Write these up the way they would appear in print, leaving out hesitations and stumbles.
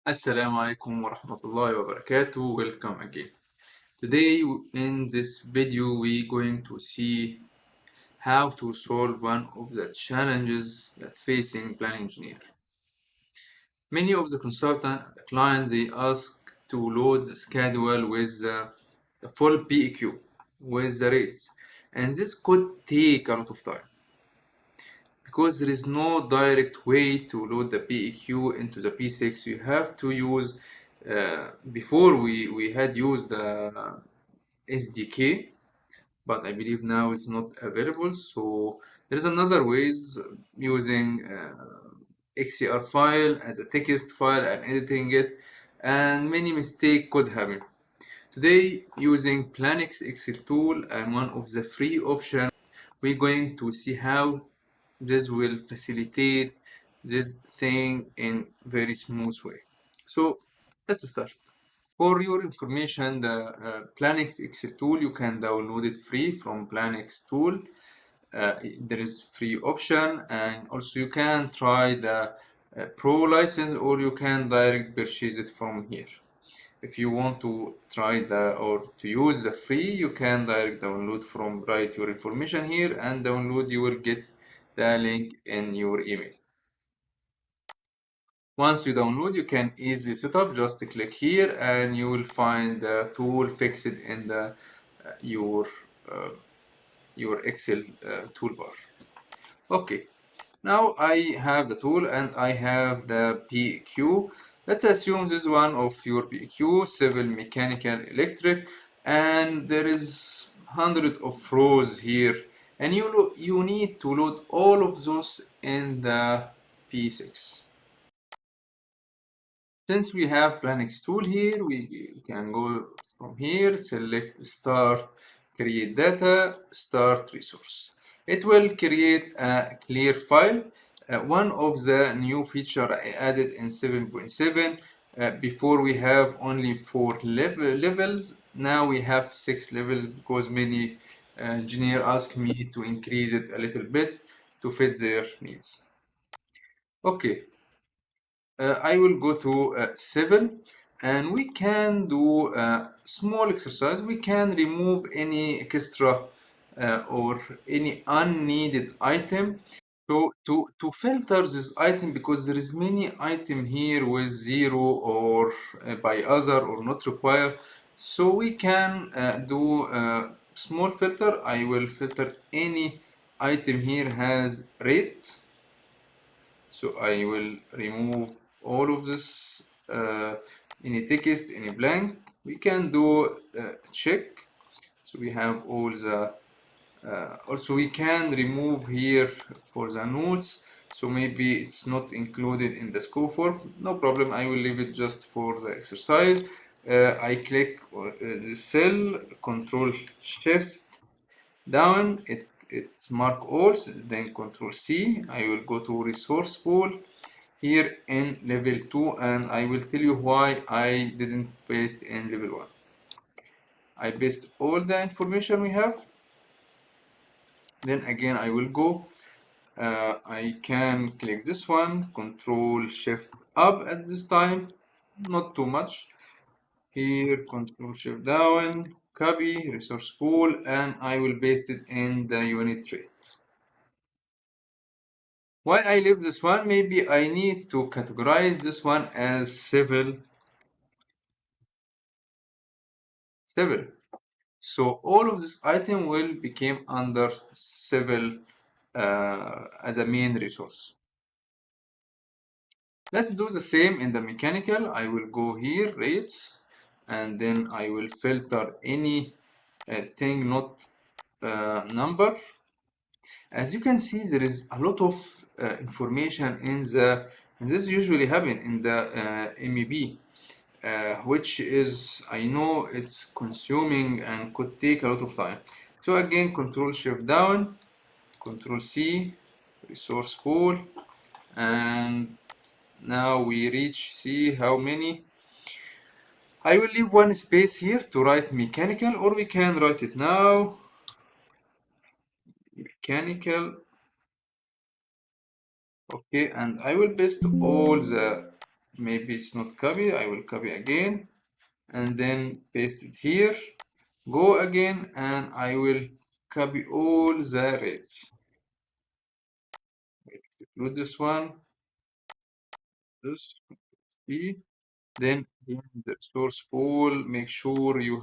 Assalamu alaikum wa rahmatullahi wa barakatuh. Welcome again. Today in this video we're going to see how to solve one of the challenges that facing planning engineer. Many of the consultant and the clients they ask to load the schedule with the full PEQ with the rates, and this could take a lot of time because there is no direct way to load the PEQ into the P6. You have to use before we had used the SDK, but I believe now it's not available. So there is another ways using XCR file as a text file and editing it, and many mistake could happen. Today, using Plannex Excel Tool and one of the free options, we're going to see how this will facilitate this thing in very smooth way. So let's start. For your information, the Plannex Excel Tool, you can download it free from Plannex Tool. There is free option, and also you can try the pro license, or you can direct purchase it from here. If you want to try or to use the free, you can direct download from write your information here and download. You will get the link in your email. Once you download, you can easily set up. Just click here and you will find the tool fixed in the your Excel toolbar. Okay, now I have the tool and I have the PQ. Let's assume this is one of your PQ, civil, mechanical, electric, and there is hundred of rows here, and you need to load all of those in the P6. Since we have Plannex tool here, we can go from here, select start, create data, start resource. It will create a clear file. One of the new feature I added in 7.7, before we have only 4 levels, now we have 6 levels because many engineers ask me to increase it a little bit to fit their needs. Okay, I will go to 7, and we can do a small exercise. We can remove any extra or any unneeded item. So to filter this item, because there is many item here with 0 or by other or not required, so we can do a small filter. I will filter any item here has rate, so I will remove all of this, any text, any blank. We can do check. So we have all the, also we can remove here for the notes. So maybe it's not included in the scope form. No problem, I will leave it just for the exercise. I click the cell, Control Shift down, it's mark all, then Control C. I will go to resource pool here in level 2, and I will tell you why I didn't paste in level 1. I paste all the information we have. Then again I will go, I can click this one, Control Shift up at this time, not too much. Here, Control Shift down, copy, resource pool, and I will paste it in the unit rate. Why I leave this one? Maybe I need to categorize this one as civil. So all of this item will become under civil as a main resource. Let's do the same in the mechanical. I will go here, rates, and then I will filter any thing not number. As you can see, there is a lot of information in the, and this usually happen in the MEP, which is, I know it's consuming and could take a lot of time. So again, Control Shift down, Control C, resource pool, and now we reach, see how many. I will leave one space here to write mechanical, or we can write it now, mechanical. Okay, and I will paste all the maybe it's not copy. I will copy again and then paste it here. Go again and I will copy all the rates. Include this one, this, B. Then in the source pool, make sure you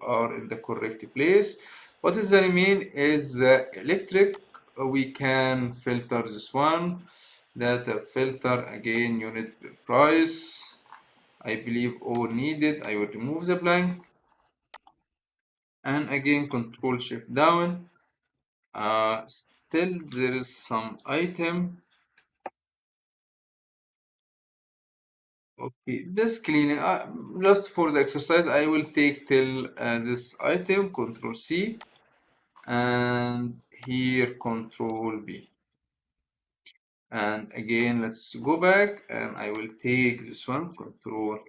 are in the correct place. What is the remain is the electric. We can filter this one. Data filter again, unit price. I believe all needed. I will remove the blank. And again, control shift down. Still there is some item. Okay, this cleaning, just for the exercise, I will take till this item, Control C, and here Control V. And again, let's go back, and I will take this one, Control.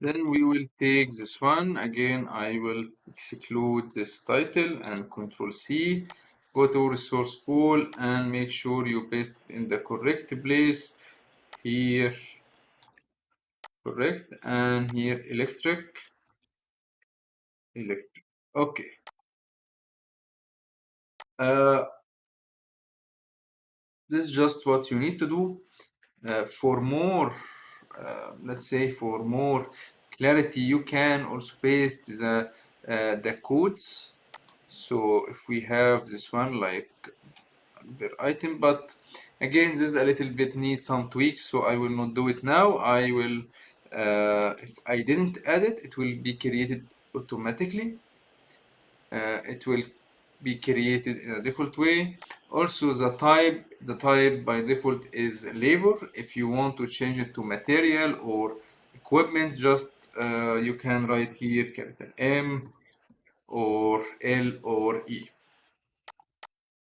Then we will take this one. Again, I will exclude this title and Control C. Go to resource pool and make sure you paste it in the correct place. Here, correct, and here electric. Okay. Uh, this is just what you need to do. For more, let's say, for more clarity, you can also paste the codes. So if we have this one like per item, but again, this a little bit needs some tweaks, so I will not do it now. I will, if I didn't add it, it will be created automatically. It will be created in a default way. Also, the type by default is labor. If you want to change it to material or equipment, just you can write here capital M or L or E.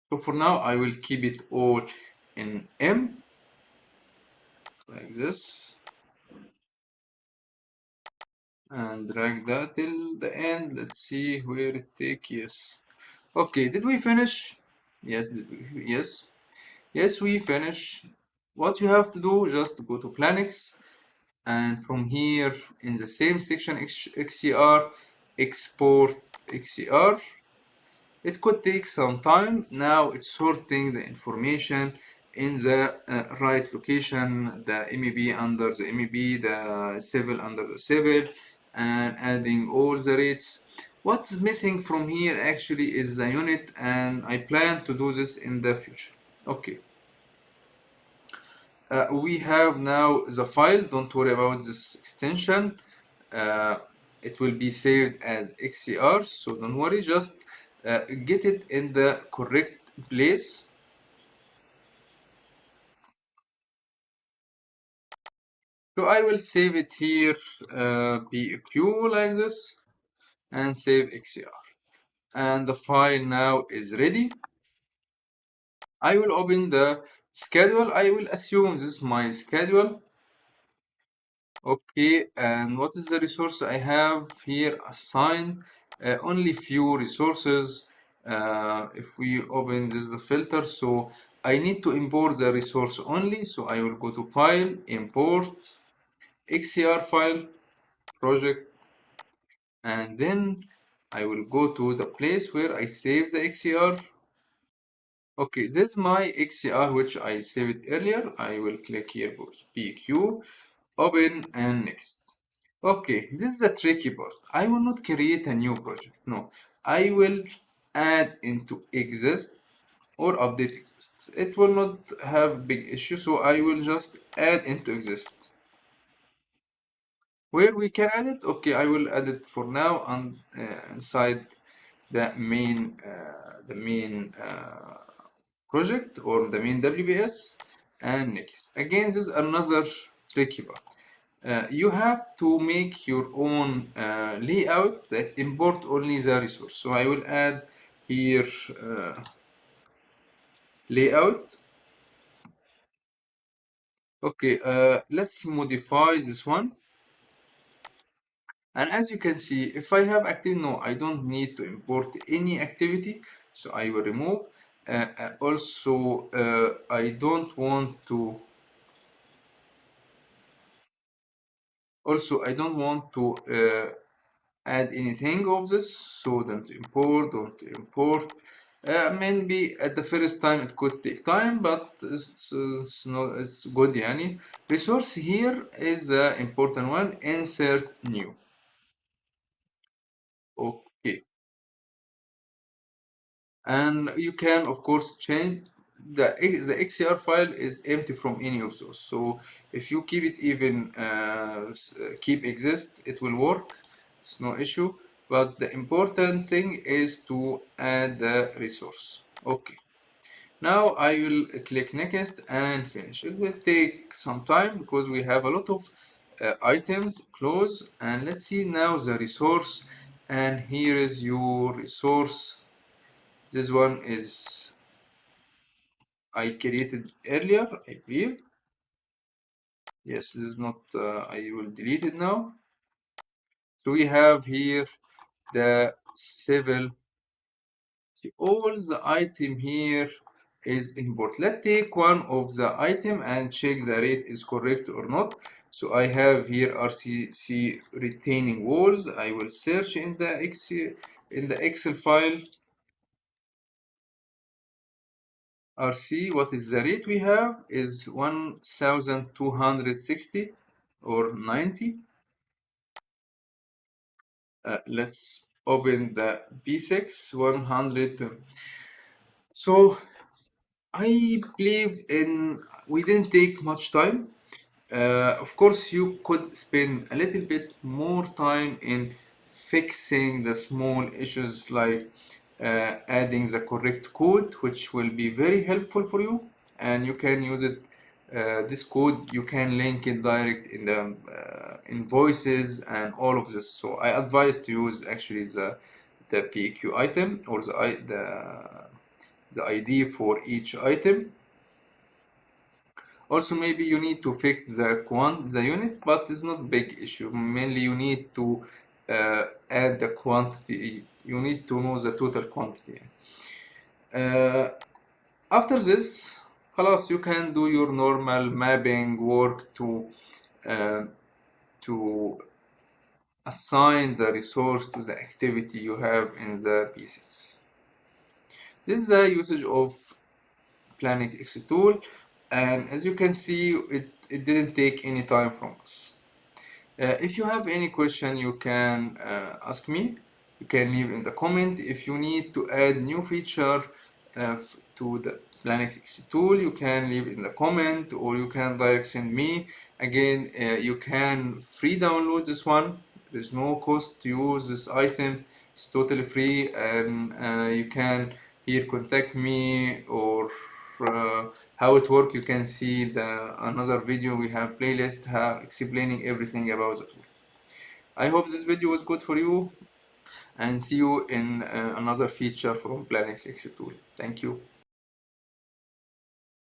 So for now, I will keep it all in M like this and drag that till the end. Let's see where it takes. Yes. Okay, did we finish? Yes, did we? Yes. Yes, we finish. What you have to do, just go to Plannex and from here in the same section XCR, export XCR. It could take some time. Now it's sorting the information in the right location, the MEB under the MEB, the civil under the civil, and adding all the rates. What's missing from here actually is the unit, and I plan to do this in the future. Okay. We have now the file. Don't worry about this extension. Uh, it will be saved as XCR, so don't worry. Just get it in the correct place. So I will save it here, BOQ like this, and save XCR. And the file now is ready. I will open the schedule. I will assume this is my schedule. Okay, and what is the resource I have here assigned? Only few resources. If we open this is the filter, so I need to import the resource only. So I will go to File, Import, XCR file, Project, and then I will go to the place where I save the XCR. Okay, this is my XCR which I saved earlier. I will click here, PQ, open, and next. Okay, this is the tricky part. I will not create a new project. No, I will add into exist or update exist. It will not have big issue, so I will just add into exist. Where we can add it? Okay, I will add it for now on inside the main project or the main WBS and next. Again, this is another tricky part. You have to make your own layout that import only the resource. So I will add here layout. Okay, let's modify this one. And as you can see, if I have activity, no, I don't need to import any activity. So I will remove. Also, I don't want to Also, I don't want to add anything of this, so don't import. Maybe at the first time it could take time, but it's good. Yani. Resource here is the important one. Insert new. Okay. And you can of course change the XCR file is empty from any of those. So if you keep it even keep exist, it will work. It's no issue. But the important thing is to add the resource. Okay. Now I will click next and finish. It will take some time because we have a lot of items. Close, and let's see now the resource. And here is your resource. This one is I created earlier, I believe. Yes, this is not, I will delete it now. So we have here the civil. See, all the item here is import. Let's take one of the item and check the rate is correct or not. So I have here RCC retaining walls. I will search in the Excel file. RC, what is the rate we have is 1260 or 90. Let's open the P6 100. So I believe in we didn't take much time. Of course, you could spend a little bit more time in fixing the small issues like adding the correct code, which will be very helpful for you, and you can use it. This code you can link it direct in the invoices and all of this. So I advise to use actually the PQ item or the ID for each item. Also, maybe you need to fix the unit, but it's not big issue. Mainly, you need to add the quantity. You need to know the total quantity. Uh, After this, خلاص, you can do your normal mapping work uh, to assign the resource to the activity you have in the P6. This is the usage of Plannex Excel Tool, and as you can see, it didn't take any time from us. If you have any question, you can ask me. You can leave in the comment. If you need to add new feature to the Plannex Excel tool, you can leave in the comment or you can direct send me. Again, you can free download this one. There's no cost to use this item. It's totally free, and you can here contact me or how it works. You can see another video. We have playlist explaining everything about the tool. I hope this video was good for you, and see you in another feature from Plannex Excel tool. Thank you.